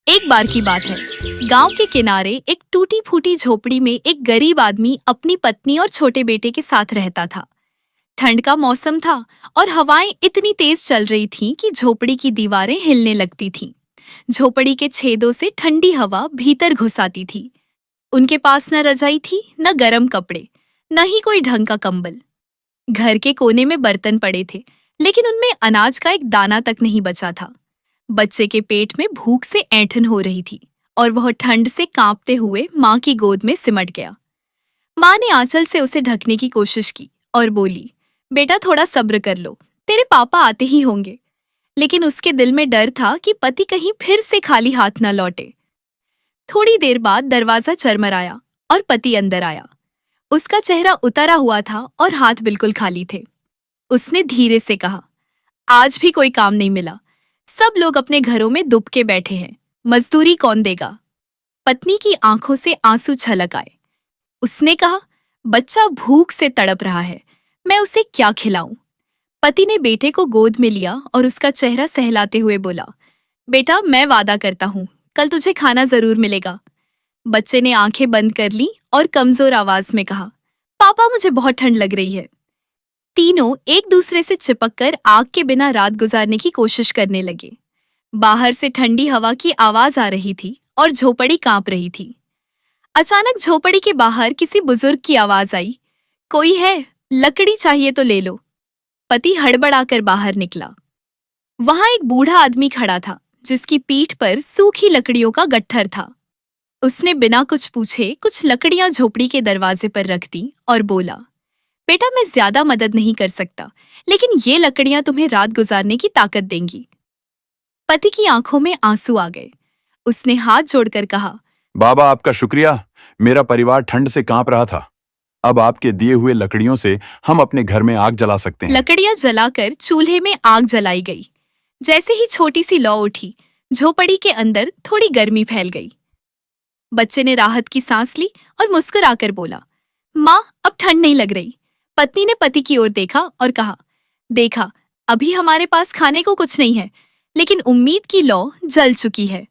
एक बार की बात है। गांव के किनारे एक टूटी फूटी झोपड़ी में एक गरीब आदमी अपनी पत्नी और छोटे बेटे के साथ रहता था। ठंड का मौसम था और हवाएं इतनी तेज चल रही थीं कि झोपड़ी की दीवारें हिलने लगती थीं। झोपड़ी के छेदों से ठंडी हवा भीतर घुस आती थी। उनके पास न रजाई थी, न गर्म कपड़े, न ही कोई ढंग का कंबल। घर के कोने में बर्तन पड़े थे, लेकिन उनमें अनाज का एक दाना तक नहीं बचा था। बच्चे के पेट में भूख से ऐंठन हो रही थी और वह ठंड से कांपते हुए माँ की गोद में सिमट गया। माँ ने आंचल से उसे ढकने की कोशिश की और बोली, बेटा थोड़ा सब्र कर लो, तेरे पापा आते ही होंगे। लेकिन उसके दिल में डर था कि पति कहीं फिर से खाली हाथ न लौटे। थोड़ी देर बाद दरवाजा चरमराया और पति अंदर आया। उसका चेहरा उतरा हुआ था और हाथ बिल्कुल खाली थे। उसने धीरे से कहा, आज भी कोई काम नहीं मिला। सब लोग अपने घरों में दुबके बैठे हैं, मजदूरी कौन देगा? पत्नी की आंखों से आंसू छलक आए। उसने कहा, बच्चा भूख से तड़प रहा है, मैं उसे क्या खिलाऊं? पति ने बेटे को गोद में लिया और उसका चेहरा सहलाते हुए बोला, बेटा मैं वादा करता हूं, कल तुझे खाना जरूर मिलेगा। बच्चे ने आंखें बंद कर ली और कमजोर आवाज में कहा, पापा मुझे बहुत ठंड लग रही है। तीनों एक दूसरे से चिपककर आग के बिना रात गुजारने की कोशिश करने लगे। बाहर से ठंडी हवा की आवाज आ रही थी और झोपड़ी कांप रही थी। अचानक झोपड़ी के बाहर किसी बुजुर्ग की आवाज आई, कोई है? लकड़ी चाहिए तो ले लो। पति हड़बड़ाकर बाहर निकला। वहां एक बूढ़ा आदमी खड़ा था, जिसकी पीठ पर सूखी लकड़ियों का गट्ठर था। उसने बिना कुछ पूछे कुछ लकड़ियां झोपड़ी के दरवाजे पर रख दी और बोला, बेटा मैं ज्यादा मदद नहीं कर सकता, लेकिन ये लकड़ियां तुम्हें रात गुजारने की ताकत देंगी। पति की आंखों में आंसू आ गए। उसने हाथ जोड़कर कहा, बाबा आपका शुक्रिया। मेरा परिवार ठंड से कांप रहा था। अब आपके दिए हुए लकड़ियों से हम अपने घर में आग जला सकते हैं। लकड़ियां जलाकर चूल्हे में आग जलाई गई। जैसे ही छोटी सी लौ उठी, झोपड़ी के अंदर थोड़ी गर्मी फैल गई। बच्चे ने राहत की सांस ली और मुस्कुराकर बोला, माँ अब ठंड नहीं लग रही। पत्नी ने पति की ओर देखा और कहा, देखा, अभी हमारे पास खाने को कुछ नहीं है, लेकिन उम्मीद की लौ जल चुकी है।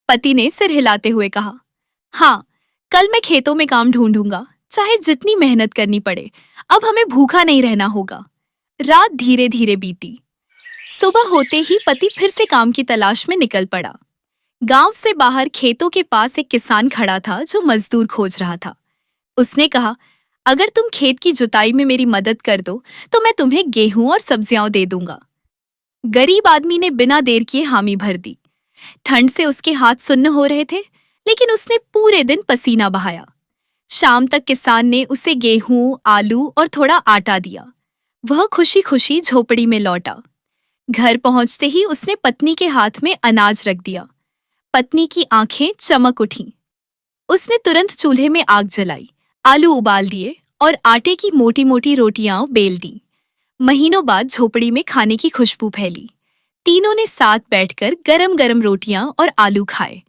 पति ने सिर हिलाते हुए कहा, हाँ, कल मैं खेतों में काम ढूंढूंगा, चाहे जितनी मेहनत करनी पड़े। अब हमें भूखा नहीं रहना होगा। रात धीरे धीरे बीती। सुबह होते ही पति फिर से काम की तलाश में निकल पड़ा। गांव से बाहर खेतों के पास एक किसान खड़ा था जो मजदूर खोज रहा था। उसने कहा, अगर तुम खेत की जुताई में मेरी मदद कर दो तो मैं तुम्हें गेहूं और सब्जियां दे दूंगा। गरीब आदमी ने बिना देर किए हामी भर दी। ठंड से उसके हाथ सुन्न हो रहे थे, लेकिन उसने पूरे दिन पसीना बहाया। शाम तक किसान ने उसे गेहूं, आलू और थोड़ा आटा दिया। वह खुशी खुशी झोपड़ी में लौटा। घर पहुंचते ही उसने पत्नी के हाथ में अनाज रख दिया। पत्नी की आंखें चमक उठीं। उसने तुरंत चूल्हे में आग जलाई, आलू उबाल दिए और आटे की मोटी मोटी रोटियां बेल दी। महीनों बाद झोपड़ी में खाने की खुशबू फैली। तीनों ने साथ बैठकर गरम गरम रोटियां और आलू खाए।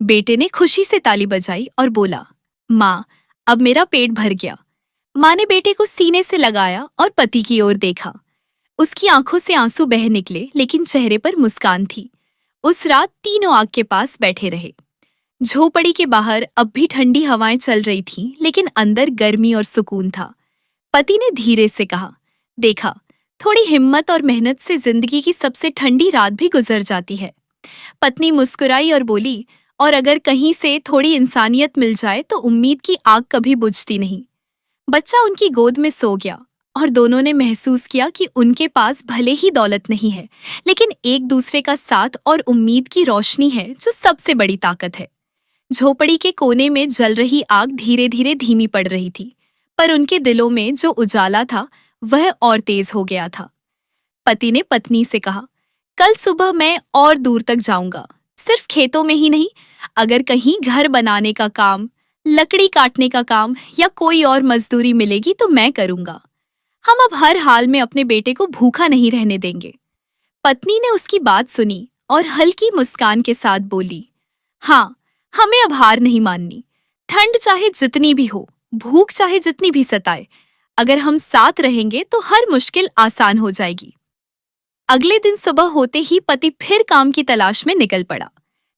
बेटे ने खुशी से ताली बजाई और बोला, माँ अब मेरा पेट भर गया। माँ ने बेटे को सीने से लगाया और पति की ओर देखा। उसकी आंखों से आंसू बह निकले, लेकिन चेहरे पर मुस्कान थी। उस रात तीनों आग के पास बैठे रहे। झोपड़ी के बाहर अब भी ठंडी हवाएं चल रही थीं, लेकिन अंदर गर्मी और सुकून था। पति ने धीरे से कहा, देखा, थोड़ी हिम्मत और मेहनत से जिंदगी की सबसे ठंडी रात भी गुजर जाती है। पत्नी मुस्कुराई और बोली, और अगर कहीं से थोड़ी इंसानियत मिल जाए तो उम्मीद की आग कभी बुझती नहीं। बच्चा उनकी गोद में सो गया और दोनों ने महसूस किया कि उनके पास भले ही दौलत नहीं है, लेकिन एक दूसरे का साथ और उम्मीद की रोशनी है जो सबसे बड़ी ताकत है। झोपड़ी के कोने में जल रही आग धीरे धीरे धीमी पड़ रही थी, पर उनके दिलों में जो उजाला था वह और तेज हो गया था। पति ने पत्नी से कहा, कल सुबह मैं और दूर तक जाऊंगा, सिर्फ खेतों में ही नहीं, अगर कहीं घर बनाने का काम, लकड़ी काटने का काम या कोई और मजदूरी मिलेगी तो मैं करूंगा। हम अब हर हाल में अपने बेटे को भूखा नहीं रहने देंगे। पत्नी ने उसकी बात सुनी और हल्की मुस्कान के साथ बोली, हाँ, हमें अब हार नहीं माननी। ठंड चाहे जितनी भी हो, भूख चाहे जितनी भी सताए, अगर हम साथ रहेंगे तो हर मुश्किल आसान हो जाएगी। अगले दिन सुबह होते ही पति फिर काम की तलाश में निकल पड़ा।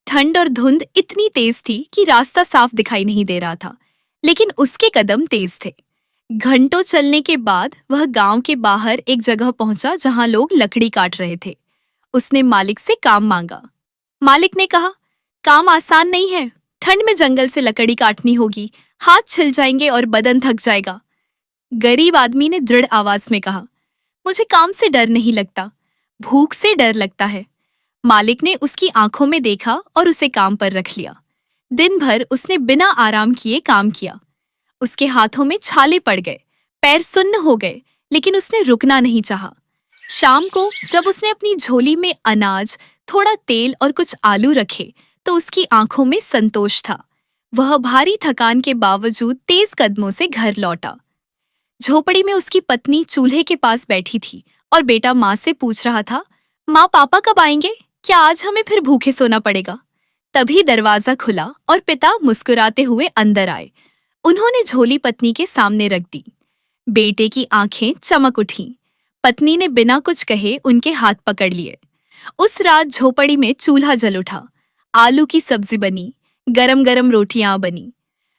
ठंड और धुंध इतनी तेज थी कि रास्ता साफ दिखाई नहीं दे रहा था, लेकिन उसके कदम तेज थे। घंटों चलने के बाद वह गांव के बाहर एक जगह पहुंचा जहां लोग लकड़ी काट रहे थे। उसने मालिक से काम मांगा। मालिक ने कहा, काम आसान नहीं है। ठंड में जंगल से लकड़ी काटनी होगी, हाथ छिल जाएंगे और बदन थक जाएगा। गरीब आदमी ने दृढ़ आवाज में कहा, मुझे काम से डर नहीं लगता, भूख से डर लगता है। मालिक ने उसकी आंखों में देखा और उसे काम पर रख लिया। दिन भर उसने बिना आराम किए काम किया। उसके हाथों में छाले पड़ गए, पैर सुन्न हो गए, लेकिन उसने रुकना नहीं चाहा। शाम को जब उसने अपनी झोली में अनाज, थोड़ा तेल और कुछ आलू रखे तो उसकी आंखों में संतोष था। वह भारी थकान के बावजूद तेज कदमों से घर लौटा। झोपड़ी में उसकी पत्नी चूल्हे के पास बैठी थी और बेटा माँ से पूछ रहा था, माँ पापा कब आएंगे? क्या आज हमें फिर भूखे सोना पड़ेगा? तभी दरवाजा खुला और पिता मुस्कुराते हुए अंदर आए। उन्होंने झोली पत्नी के सामने रख दी। बेटे की आंखें चमक उठीं। पत्नी ने बिना कुछ कहे उनके हाथ पकड़ लिए। उस रात झोपड़ी में चूल्हा जल उठा। आलू की सब्जी बनी, गरम गरम रोटियां बनी।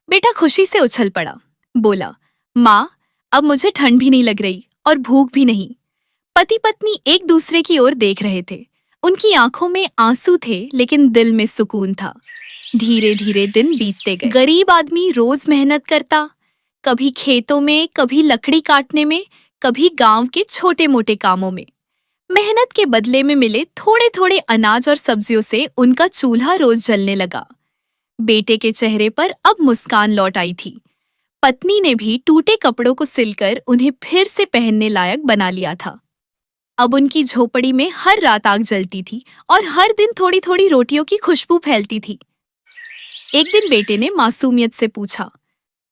बेटा खुशी से उछल पड़ा, बोला, माँ अब मुझे ठंड भी नहीं लग रही और भूख भी नहीं। पति पत्नी एक दूसरे की ओर देख रहे थे। उनकी आंखों में आंसू थे, लेकिन दिल में सुकून था। धीरे धीरे दिन बीतते गए। गरीब आदमी रोज मेहनत करता, कभी खेतों में, कभी लकड़ी काटने में, कभी गांव के छोटे मोटे कामों में। मेहनत के बदले में मिले थोड़े थोड़े अनाज और सब्जियों से उनका चूल्हा रोज जलने लगा। बेटे के चेहरे पर अब मुस्कान लौट आई थी। पत्नी ने भी टूटे कपड़ों को सिलकर उन्हें फिर से पहनने लायक बना लिया था। अब उनकी झोपड़ी में हर रात आग जलती थी और हर दिन थोड़ी थोड़ी रोटियों की खुशबू फैलती थी। एक दिन बेटे ने मासूमियत से पूछा,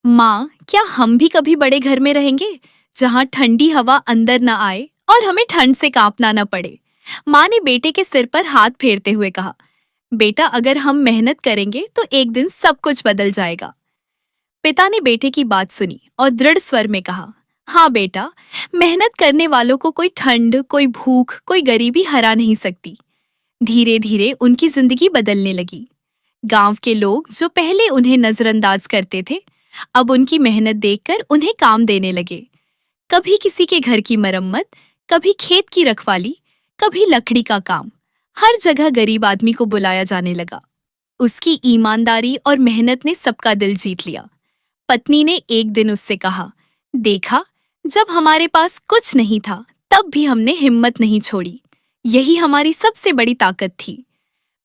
माँ क्या हम भी कभी बड़े घर में रहेंगे जहाँ ठंडी हवा अंदर न आए और हमें ठंड से कांपना न पड़े? माँ ने बेटे के सिर पर हाथ फेरते हुए कहा, बेटा अगर हम मेहनत करेंगे तो एक दिन सब कुछ बदल जाएगा। पिता ने बेटे की बात सुनी और दृढ़ स्वर में कहा, हाँ बेटा, मेहनत करने वालों को कोई ठंड, कोई भूख, कोई गरीबी हरा नहीं सकती। धीरे धीरे उनकी जिंदगी बदलने लगी। गांव के लोग जो पहले उन्हें नजरअंदाज करते थे, अब उनकी मेहनत देखकर उन्हें काम देने लगे। कभी किसी के घर की मरम्मत, कभी खेत की रखवाली, कभी लकड़ी का काम। हर जगह गरीब आदमी को बुलाया जाने लगा। उसकी ईमानदारी और मेहनत ने सबका दिल जीत लिया। पत्नी ने एक दिन उससे कहा, देखा, जब हमारे पास कुछ नहीं था तब भी हमने हिम्मत नहीं छोड़ी। यही हमारी सबसे बड़ी ताकत थी।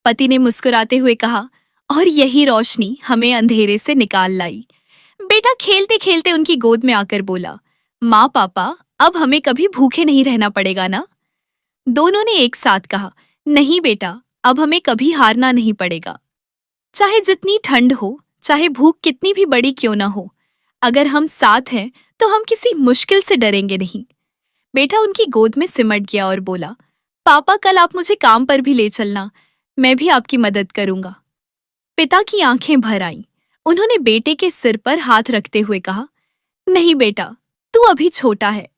पति ने मुस्कुराते हुए कहा, और यही रोशनी हमें अंधेरे से निकाल लाई। बेटा खेलते खेलते उनकी गोद में आकर बोला, माँ पापा अब हमें कभी भूखे नहीं रहना पड़ेगा ना? दोनों ने एक साथ कहा, नहीं बेटा, अब हमें कभी हारना नहीं पड़ेगा। चाहे जितनी ठंड हो, चाहे भूख कितनी भी बड़ी क्यों ना हो, अगर हम साथ हैं तो हम किसी मुश्किल से डरेंगे नहीं। बेटा उनकी गोद में सिमट गया और बोला, पापा कल आप मुझे काम पर भी ले चलना, मैं भी आपकी मदद करूंगा। पिता की आंखें भर आईं। उन्होंने बेटे के सिर पर हाथ रखते हुए कहा, नहीं बेटा, तू अभी छोटा है,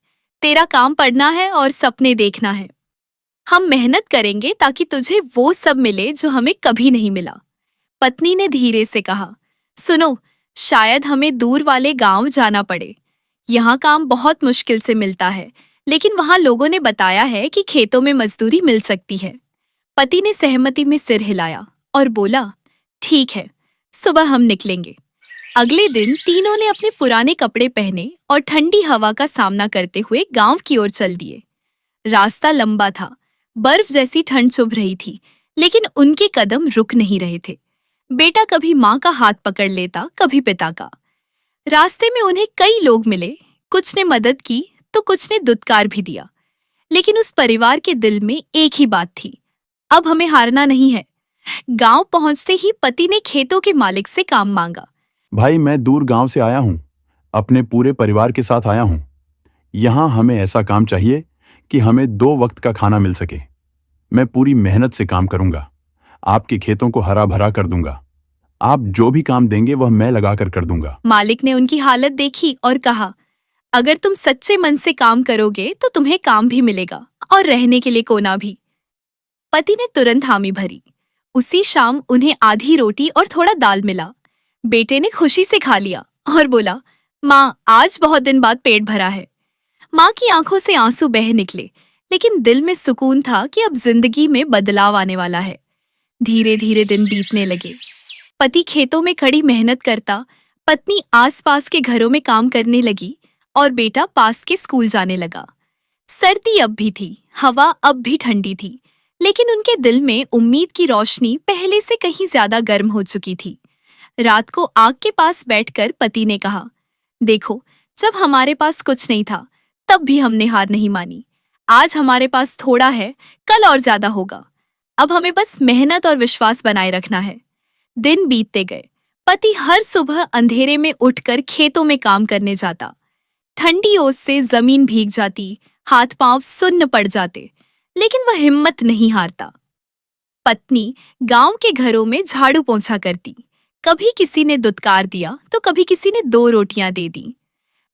तेरा काम पढ़ना है और सपने देखना है। हम मेहनत करेंगे ताकि तुझे वो सब मिले जो हमें कभी नहीं मिला। पत्नी ने धीरे से कहा, सुनो, शायद हमें दूर वाले गांव जाना पड़े। यहाँ काम बहुत मुश्किल से मिलता है, लेकिन वहां लोगों ने बताया है कि खेतों में मजदूरी मिल सकती है। पति ने सहमति में सिर हिलाया और बोला, ठीक है, सुबह हम निकलेंगे। अगले दिन तीनों ने अपने पुराने कपड़े पहने और ठंडी हवा का सामना करते हुए गांव की ओर चल दिए। रास्ता लंबा था, बर्फ जैसी ठंड चुभ रही थी, लेकिन उनके कदम रुक नहीं रहे थे। बेटा कभी माँ का हाथ पकड़ लेता, कभी पिता का। रास्ते में उन्हें कई लोग मिले, कुछ ने मदद की तो कुछ ने दुत्कार भी दिया, लेकिन उस परिवार के दिल में एक ही बात थी, अब हमें हारना नहीं है। गांव पहुंचते ही पति ने खेतों के मालिक से काम मांगा। भाई मैं दूर गांव से आया हूं, अपने पूरे परिवार के साथ आया हूं। यहाँ हमें ऐसा काम चाहिए कि हमें 2 वक्त का खाना मिल सके। मैं पूरी मेहनत से काम करूंगा, आपके खेतों को हरा भरा कर दूंगा। आप जो भी काम देंगे वह मैं लगाकर कर दूंगा। मालिक ने उनकी हालत देखी और कहा, अगर तुम सच्चे मन से काम करोगे तो तुम्हें काम भी मिलेगा और रहने के लिए कोना भी। पति ने तुरंत हामी भरी। उसी शाम उन्हें आधी रोटी और थोड़ा दाल मिला। बेटे ने खुशी से खा लिया और बोला, माँ, आज बहुत दिन बाद पेट भरा है। माँ की आंखों से आंसू बह निकले, लेकिन दिल में सुकून था कि अब जिंदगी में बदलाव आने वाला है। धीरे धीरे दिन बीतने लगे। पति खेतों में कड़ी मेहनत करता, पत्नी आसपास के घरों में काम करने लगी और बेटा पास के स्कूल जाने लगा। सर्दी अब भी थी, हवा अब भी ठंडी थी, लेकिन उनके दिल में उम्मीद की रोशनी पहले से कहीं ज्यादा गर्म हो चुकी थी। रात को आग के पास बैठकर पति ने कहा, देखो, जब हमारे पास कुछ नहीं था तब भी हमने हार नहीं मानी। आज हमारे पास थोड़ा है, कल और ज्यादा होगा। अब हमें बस मेहनत और विश्वास बनाए रखना है। दिन बीतते गए। पति हर सुबह अंधेरे में उठकर खेतों में काम करने जाता। ठंडी ओस से जमीन भीग जाती, हाथ पांव सुन्न पड़ जाते, लेकिन वह हिम्मत नहीं हारता। पत्नी गांव के घरों में झाड़ू पोंछा करती। कभी किसी ने दुत्कार दिया तो कभी किसी ने 2 रोटियां दे दी।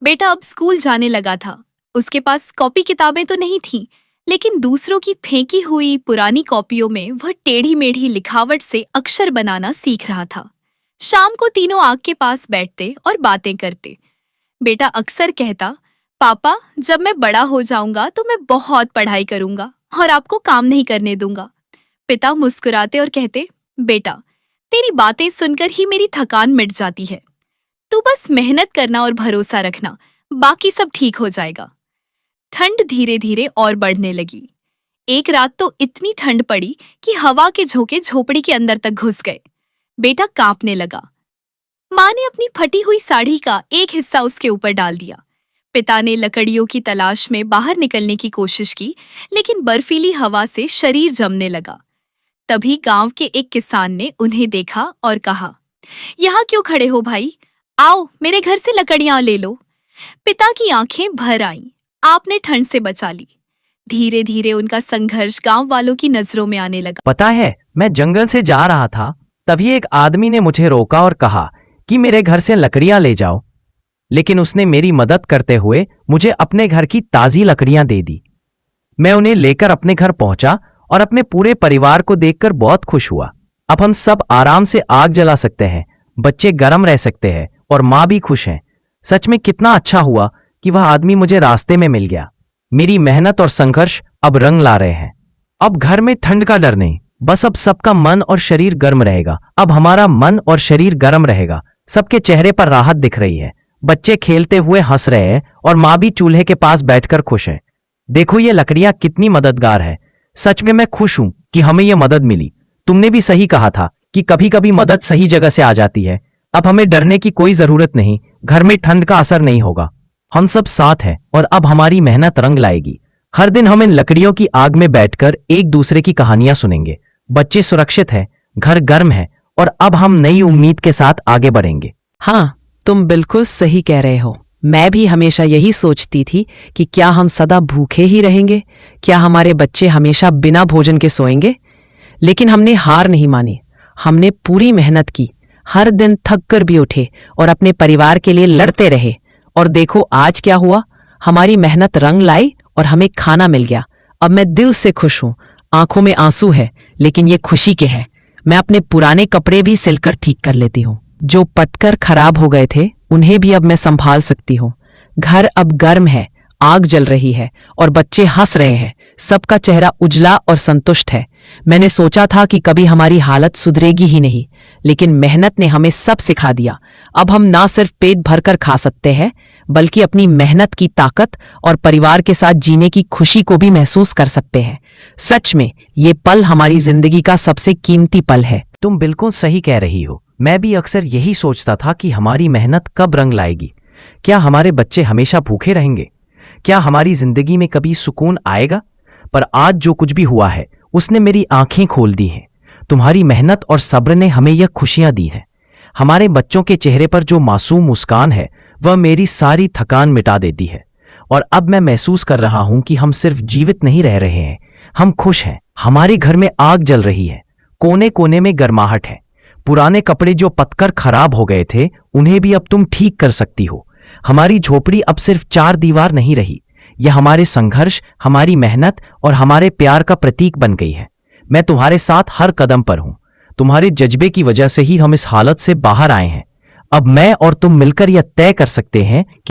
बेटा अब स्कूल जाने लगा था। उसके पास कॉपी किताबें तो नहीं थीं, लेकिन दूसरों की फेंकी हुई पुरानी कॉपियों में वह टेढ़ी मेढ़ी लिखावट से अक्षर बनाना सीख रहा था। शाम को तीनों आग के पास बैठते और बातें करते। बेटा अक्सर कहता, पापा, जब मैं बड़ा हो जाऊंगा तो मैं बहुत पढ़ाई करूंगा और आपको काम नहीं करने दूंगा। पिता मुस्कुराते और कहते, बेटा, तेरी बातें सुनकर ही मेरी थकान मिट जाती है। तू बस मेहनत करना और भरोसा रखना, बाकी सब ठीक हो जाएगा। ठंड धीरे धीरे और बढ़ने लगी। एक रात तो इतनी ठंड पड़ी कि हवा के झोंके झोपड़ी के अंदर तक घुस गए। बेटा कांपने लगा। माँ ने अपनी फटी हुई साड़ी का एक हिस्सा उसके ऊपर डाल दिया। पिता ने लकड़ियों की तलाश में बाहर निकलने की कोशिश की, लेकिन बर्फीली हवा से शरीर जमने लगा। तभी गांव के एक किसान ने उन्हें देखा और कहा, यहाँ क्यों खड़े हो भाई? आओ, मेरे घर से लकड़ियां ले लो। पिता की आंखें भर आईं। आपने ठंड से बचा ली। धीरे धीरे उनका संघर्ष गांव वालों की नजरों में आने लगा। पता है, मैं जंगल से जा रहा था, तभी एक आदमी ने मुझे रोका और कहा कि मेरे घर से लकड़ियां ले जाओ। लेकिन उसने मेरी मदद करते हुए मुझे अपने घर की ताजी लकड़ियां दे दी। मैं उन्हें लेकर अपने घर पहुंचा और अपने पूरे परिवार को देखकर बहुत खुश हुआ। अब हम सब आराम से आग जला सकते हैं, बच्चे गर्म रह सकते हैं और माँ भी खुश है। सच में कितना अच्छा हुआ कि वह आदमी मुझे रास्ते में मिल गया। मेरी मेहनत और संघर्ष अब रंग ला रहे हैं। अब घर में ठंड का डर नहीं, बस अब सबका मन और शरीर गर्म रहेगा। अब हमारा मन और शरीर गर्म रहेगा। सबके चेहरे पर राहत दिख रही है। बच्चे खेलते हुए हंस रहे हैं और माँ भी चूल्हे के पास बैठकर खुश है। देखो ये लकड़ियां कितनी मददगार है। सच में मैं खुश हूं कि हमें यह मदद मिली। तुमने भी सही कहा था कि कभी कभी मदद सही जगह से आ जाती है। अब हमें डरने की कोई जरूरत नहीं। घर में ठंड का असर नहीं होगा। हम सब साथ हैं और अब हमारी मेहनत रंग लाएगी। हर दिन हम इन लकड़ियों की आग में बैठकर एक दूसरे की कहानियां सुनेंगे। बच्चे सुरक्षित हैं, घर गर्म है और अब हम नई उम्मीद के साथ आगे बढ़ेंगे। हाँ, तुम बिल्कुल सही कह रहे हो। मैं भी हमेशा यही सोचती थी कि क्या हम सदा भूखे ही रहेंगे, क्या हमारे बच्चे हमेशा बिना भोजन के सोएंगे। लेकिन हमने हार नहीं मानी। हमने पूरी मेहनत की, हर दिन थक कर भी उठे और अपने परिवार के लिए लड़ते रहे। और देखो आज क्या हुआ, हमारी मेहनत रंग लाई और हमें खाना मिल गया। अब मैं दिल से खुश हूँ। आंखों में आंसू है, लेकिन ये खुशी के है। मैं अपने पुराने कपड़े भी सिलकर ठीक कर लेती हूँ। जो पटकर खराब हो गए थे उन्हें भी अब मैं संभाल सकती हूँ। घर अब गर्म है, आग जल रही है और बच्चे हंस रहे हैं। सबका चेहरा उजला और संतुष्ट है। मैंने सोचा था कि कभी हमारी हालत सुधरेगी ही नहीं, लेकिन मेहनत ने हमें सब सिखा दिया। अब हम ना सिर्फ पेट भरकर खा सकते हैं, बल्कि अपनी मेहनत की ताकत और परिवार के साथ जीने की खुशी को भी महसूस कर सकते हैं। सच में ये पल हमारी जिंदगी का सबसे कीमती पल है। तुम बिल्कुल सही कह रही हो। मैं भी अक्सर यही सोचता था कि हमारी मेहनत कब रंग लाएगी। क्या हमारे बच्चे हमेशा भूखे रहेंगे? क्या हमारी जिंदगी में कभी सुकून आएगा? पर आज जो कुछ भी हुआ है उसने मेरी आंखें खोल दी हैं। तुम्हारी मेहनत और सब्र ने हमें यह खुशियां दी हैं। हमारे बच्चों के चेहरे पर जो मासूम मुस्कान है वह मेरी सारी थकान मिटा देती है। और अब मैं महसूस कर रहा हूं कि हम सिर्फ जीवित नहीं रह रहे हैं, हम खुश हैं। हमारे घर में आग जल रही है, कोने कोने में गर्माहट है। पुराने कपड़े जो पतकर खराब हो गए थे उन्हें भी अब तुम ठीक कर सकती हो। हमारी झोपड़ी अब सिर्फ 4 दीवार नहीं रही, यह हमारे संघर्ष, हमारी मेहनत और हमारे प्यार का प्रतीक बन गई है। मैं तुम्हारे साथ हर कदम पर हूं। तुम्हारे जज्बे की वजह से ही हम इस हालत से बाहर आए हैं। अब मैं और तुम मिलकर यह तय कर सकते हैं कि